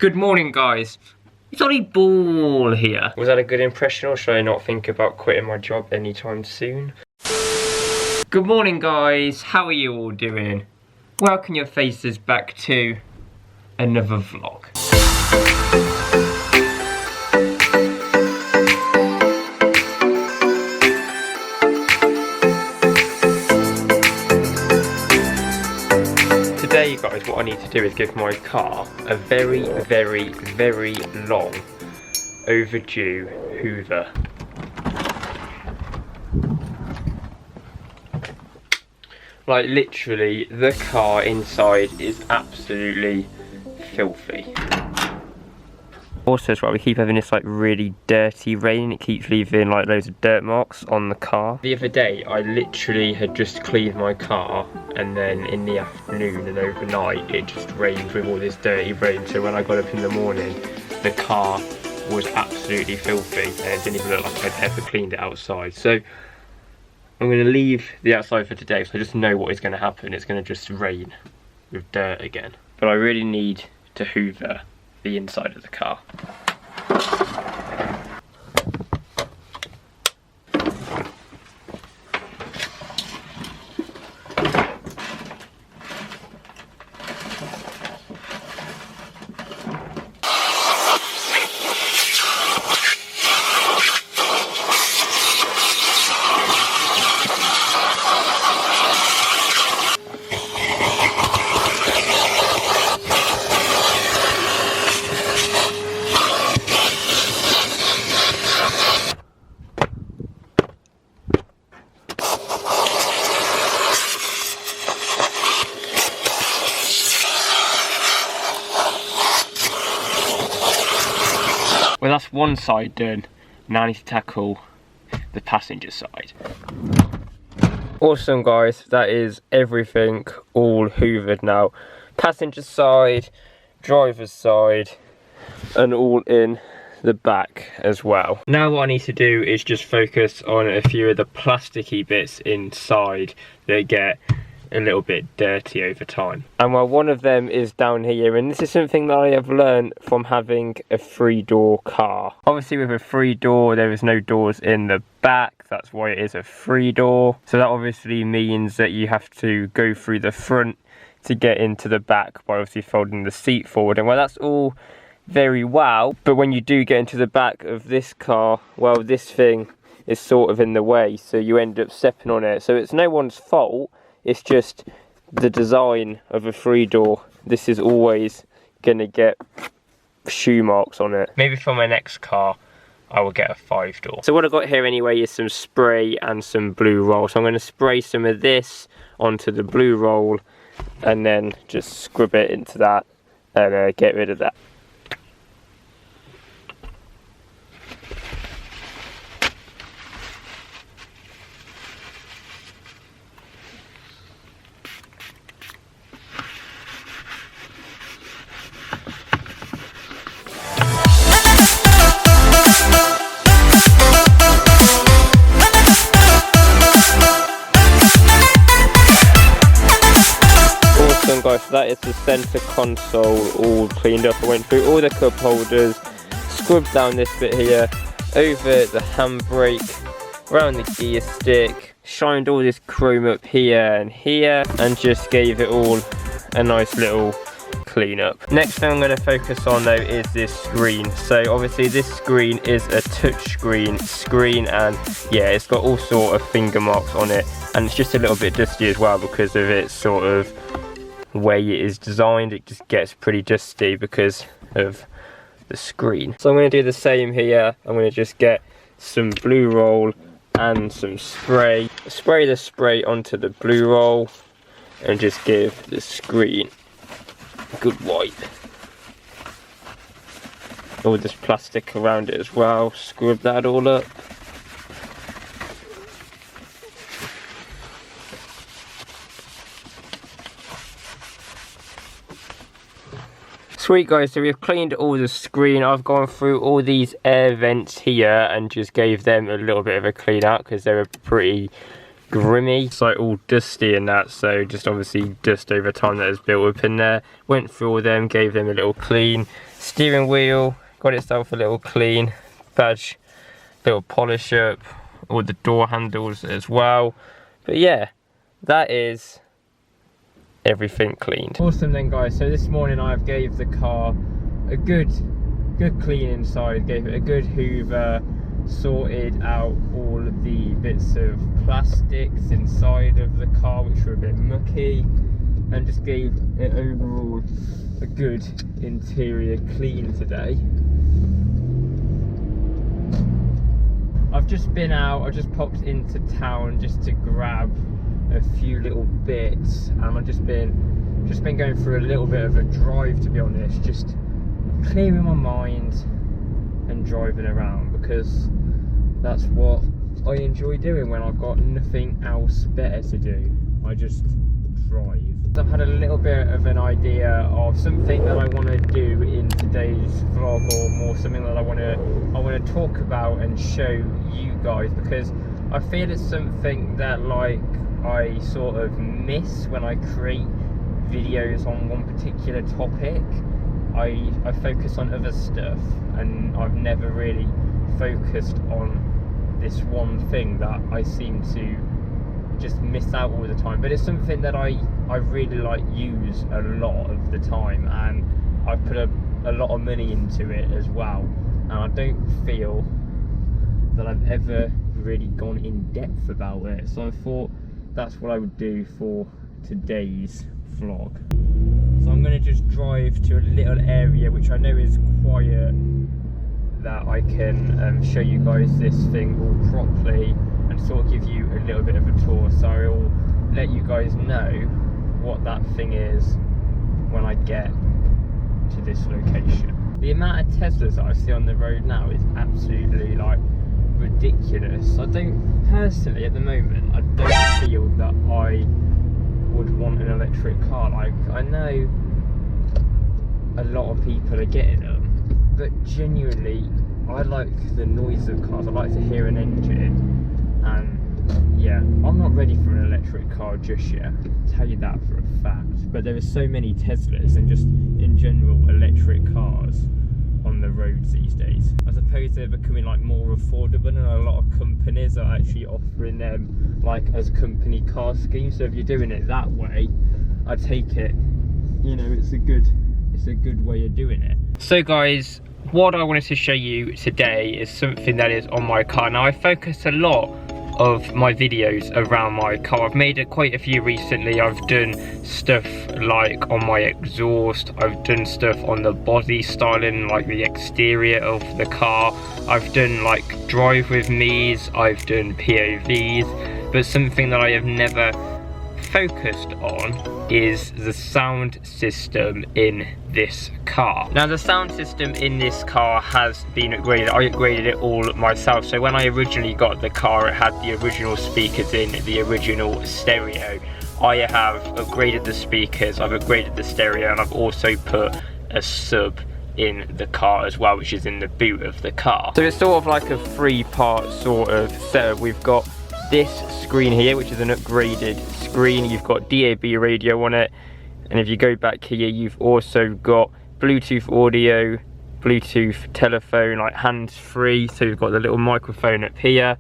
Good morning, guys. It's Ollie Ball here. Was that a good impression, or should I not think about quitting my job anytime soon? Good morning, guys. How are you all doing? Welcome your faces back to another vlog. Today, guys, what I need to do is give my car a very long overdue hoover. Like, literally, the car inside is absolutely filthy. Also, as well, we keep having this like really dirty rain. It keeps leaving like loads of dirt marks on the car. The other day, I literally had just cleaned my car, and then in the afternoon and overnight, it just rained with all this dirty rain. So when I got up in the morning, the car was absolutely filthy, and it didn't even look like I'd ever cleaned it outside. So I'm going to leave the outside for today, so I just know what is going to happen. It's going to just rain with dirt again. But I really need to hoover the inside of the car. Well, that's one side done. Now I need to tackle the passenger side. Awesome, guys, that is everything all hoovered now. Passenger side, driver's side, and all in the back as well. Now what I need to do is just focus on a few of the plasticky bits inside that get a little bit dirty over time. And well, one of them is down here, and this is something that I have learned from having a 3-door car. Obviously with a 3-door, there is no doors in the back. That's why it is a 3-door. So that obviously means that you have to go through the front to get into the back by obviously folding the seat forward. And well, that's all very well, but when you do get into the back of this car, well, this thing is sort of in the way, so you end up stepping on it. So it's no one's fault. It's just the design of a 3-door. This is always gonna get shoe marks on it. Maybe for my next car, I will get a 5-door. So what I've got here anyway is some spray and some blue roll. So I'm gonna spray some of this onto the blue roll and then just scrub it into that and get rid of that. Guys, so that is the centre console all cleaned up. I went through all the cup holders, scrubbed down this bit here, over the handbrake, around the gear stick, shined all this chrome up here, and just gave it all a nice little clean up. Next thing I'm going to focus on though is this screen. So obviously this screen is a touch screen, and yeah, it's got all sort of finger marks on it, and it's just a little bit dusty as well because of its sort of way it is designed. It just gets pretty dusty because of the screen. So I'm going to do the same here. I'm going to just get some blue roll and some spray. Spray the spray onto the blue roll and just give the screen a good wipe. All this plastic around it as well. Scrub that all up. Sweet, guys, so we've cleaned all the screen. I've gone through all these air vents here and just gave them a little bit of a clean out because they were pretty grimy. It's like all dusty and that, so just obviously dust over time that has built up in there. Went through all them, gave them a little clean. Steering wheel got itself a little clean, badge, little polish up, all the door handles as well. But yeah, that is everything cleaned. Awesome then guys, so this morning I gave the car a good clean inside, gave it a good hoover, sorted out all of the bits of plastics inside of the car which were a bit mucky, and just gave it overall a good interior clean today. I've just been out, I just popped into town just to grab a few little bits, and I've just been going for a little bit of a drive, to be honest, just clearing my mind and driving around, because that's what I enjoy doing when I've got nothing else better to do. I just drive. I've had a little bit of an idea of something that I want to do in today's vlog, or more something that I want to talk about and show you guys, because I feel it's something that like I sort of miss when I create videos on one particular topic. I focus on other stuff, and I've never really focused on this one thing that I seem to just miss out all the time. But it's something that I really like use a lot of the time, and I've put a lot of money into it as well, and I don't feel that I've ever really gone in depth about it. So I thought that's what I would do for today's vlog. So I'm going to just drive to a little area which I know is quiet, that I can show you guys this thing all properly and sort of give you a little bit of a tour. So I will let you guys know what that thing is when I get to this location. The amount of Teslas that I see on the road now is absolutely like ridiculous. I don't personally, at the moment, I don't feel that I would want an electric car. Like, I know a lot of people are getting them, but genuinely I like the noise of cars. I like to hear an engine, and yeah, I'm not ready for an electric car just yet, I'll tell you that for a fact. But there are so many Teslas and just in general electric cars on the roads these days. I suppose they're becoming like more affordable, and a lot of companies are actually offering them like as company car schemes. So if you're doing it that way, I take it, you know, it's a good way of doing it. So guys, what I wanted to show you today is something that is on my car. Now I focus a lot of my videos around my car. I've made quite a few recently. I've done stuff like on my exhaust, I've done stuff on the body styling, like the exterior of the car, I've done like drive with me's, I've done POVs, but something that I have never focused on is the sound system in this car. Now the sound system in this car has been upgraded. I upgraded it all myself. So when I originally got the car, it had the original speakers in, the original stereo. I have upgraded the speakers, I've upgraded the stereo, and I've also put a sub in the car as well, which is in the boot of the car. So it's sort of like a 3-part sort of setup. We've got this screen here, which is an upgraded screen. You've got DAB radio on it, and if you go back here, you've also got Bluetooth audio, Bluetooth telephone, like hands-free. So you've got the little microphone up here.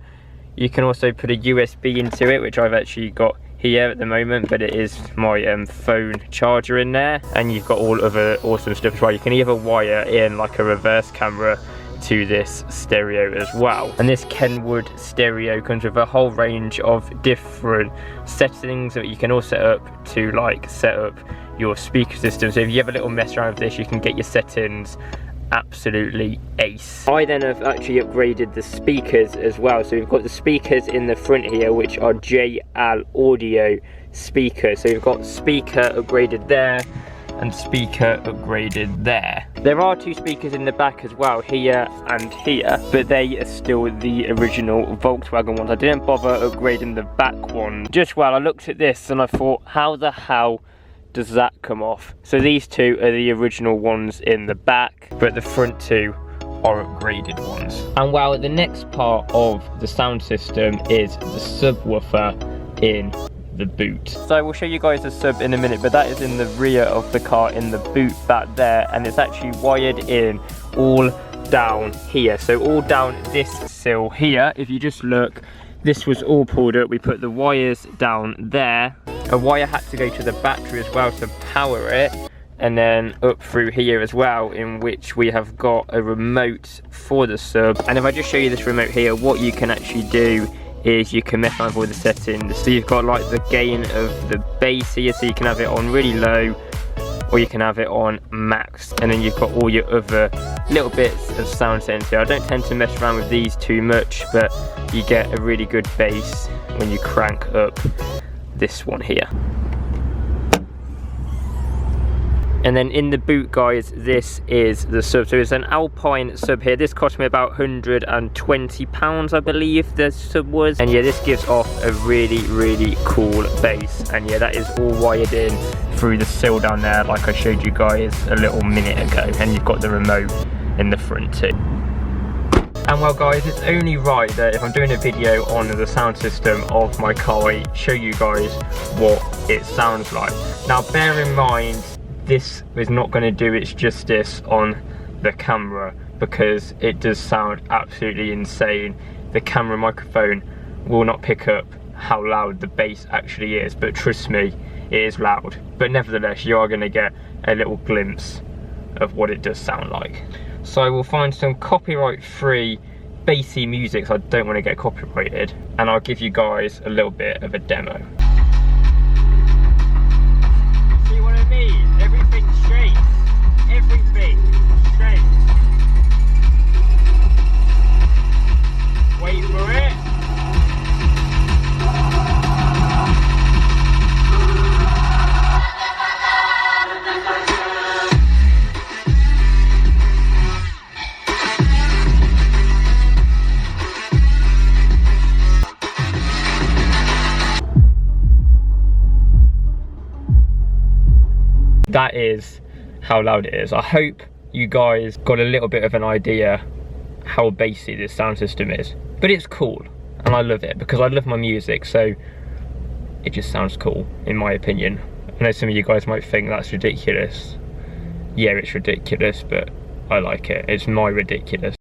You can also put a USB into it, which I've actually got here at the moment, but it is my phone charger in there. And you've got all other awesome stuff as well. You can either wire in like a reverse camera to this stereo as well. And this Kenwood stereo comes with a whole range of different settings that you can all set up to like set up your speaker system. So if you have a little mess around with this, you can get your settings absolutely ace. I then have actually upgraded the speakers as well. So we've got the speakers in the front here, which are JL audio speakers. So we've got speaker upgraded there and speaker upgraded there. There are 2 speakers in the back as well, here and here, but they are still the original Volkswagen ones. I didn't bother upgrading the back one. Just well, I looked at this and I thought, how the hell does that come off? So these 2 are the original ones in the back, but the front 2 are upgraded ones. And well, the next part of the sound system is the subwoofer in the boot. So I will show you guys the sub in a minute, but that is in the rear of the car in the boot back there, and it's actually wired in all down here. So all down this sill here, if you just look, this was all pulled up. We put the wires down there. A wire had to go to the battery as well to power it, and then up through here as well, in which we have got a remote for the sub. And if I just show you this remote here, what you can actually do is you can mess around with all the settings. So you've got like the gain of the bass here, so you can have it on really low, or you can have it on max, and then you've got all your other little bits of sound settings here. I don't tend to mess around with these too much, but you get a really good bass when you crank up this one here. And then in the boot, guys, this is the sub. So it's an Alpine sub here. This cost me about £120, I believe the sub was. And yeah, this gives off a really, really cool bass. And yeah, that is all wired in through the sill down there, like I showed you guys a little minute ago. And you've got the remote in the front too. And well, guys, it's only right that if I'm doing a video on the sound system of my car, I show you guys what it sounds like. Now, bear in mind, this is not going to do its justice on the camera, because it does sound absolutely insane. The camera microphone will not pick up how loud the bass actually is, but trust me, it is loud. But nevertheless, you are going to get a little glimpse of what it does sound like. So I will find some copyright-free bassy music, so I don't want to get copyrighted, and I'll give you guys a little bit of a demo. See what I mean? Everything shakes. Everything shakes. Wait for it. That is how loud it is. I hope you guys got a little bit of an idea how bassy this sound system is. But it's cool, and I love it because I love my music, so it just sounds cool, in my opinion. I know some of you guys might think that's ridiculous. Yeah, it's ridiculous, but I like it. It's my ridiculous.